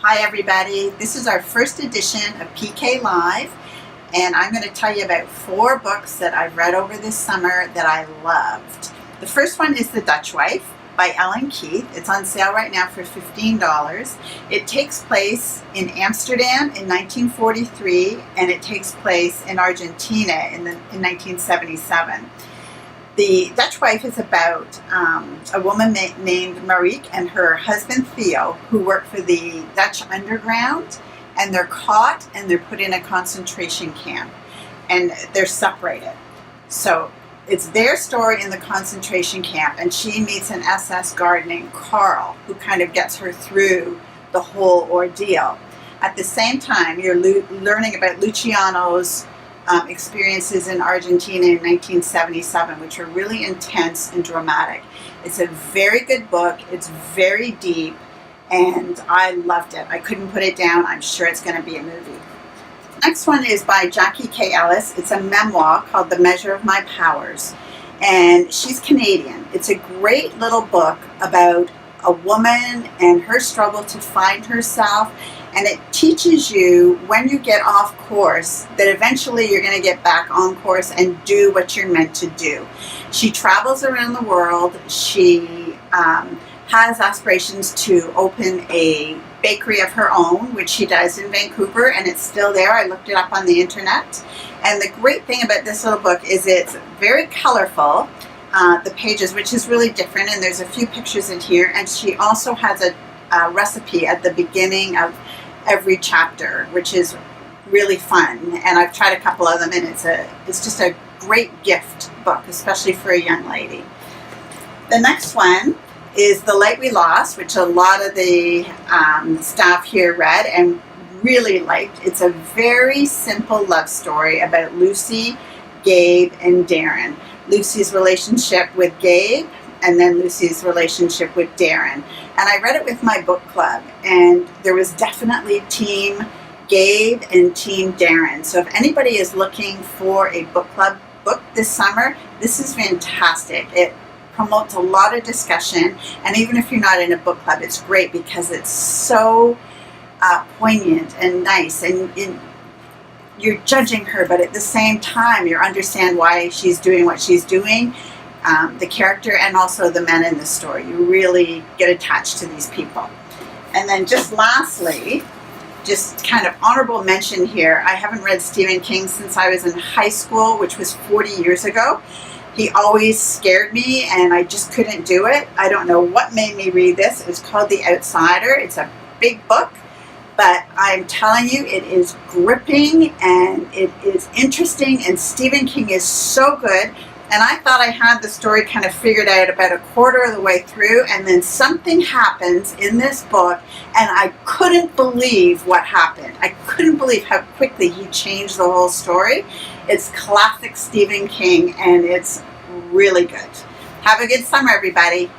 Hi everybody, this is our first edition of PK Live, and I'm going to tell you about 4 books that I've read over this summer that I loved. The first one is The Dutch Wife by Ellen Keith. It's on sale right now for $15. It takes place in Amsterdam in 1943, and it takes place in Argentina in 1977. The Dutch Wife is about a woman named Marieke and her husband Theo, who work for the Dutch underground, and they're caught and they're put in a concentration camp, and they're separated. So it's their story in the concentration camp, and she meets an SS guard named Carl, who kind of gets her through the whole ordeal. At the same time, you're learning about Luciano's experiences in Argentina in 1977, which are really intense and dramatic. It's a very good book. It's very deep, and I loved it. I couldn't put it down. I'm sure it's going to be a movie. Next one is by Jackie K. Ellis. It's a memoir called The Measure of My Powers, and she's Canadian. It's a great little book about a woman and her struggle to find herself, and it teaches you when you get off course that eventually you're going to get back on course and do what you're meant to do. She travels around the world. She has aspirations to open a bakery of her own, which she does in Vancouver, and it's still there. I looked it up on the internet. And the great thing about this little book is it's very colorful, the pages, which is really different, and there's a few pictures in here, and she also has a recipe at the beginning of every chapter, which is really fun, and I've tried a couple of them, and it's just a great gift book, especially for a young lady. The next one is The Light We Lost, which a lot of the staff here read and really liked. It's a very simple love story about Lucy, Gabe, and Darren. Lucy's relationship with Gabe, and then Lucy's relationship with Darren. And I read it with my book club, and there was definitely Team Gabe and Team Darren. So if anybody is looking for a book club book this summer, this is fantastic. It promotes a lot of discussion, and even if you're not in a book club, it's great because it's so poignant and nice, and you're judging her, but at the same time you understand why she's doing what she's doing. The character and also the men in the story. You really get attached to these people. And then just lastly, just kind of honorable mention here, I haven't read Stephen King since I was in high school, which was 40 years ago. He always scared me, and I just couldn't do it. I don't know what made me read this. It was called The Outsider. It's a big book, but I'm telling you, it is gripping and it is interesting, and Stephen King is so good. And I thought I had the story kind of figured out about a quarter of the way through, and then something happens in this book, and I couldn't believe what happened. I couldn't believe how quickly he changed the whole story. It's classic Stephen King, and it's really good. Have a good summer, everybody.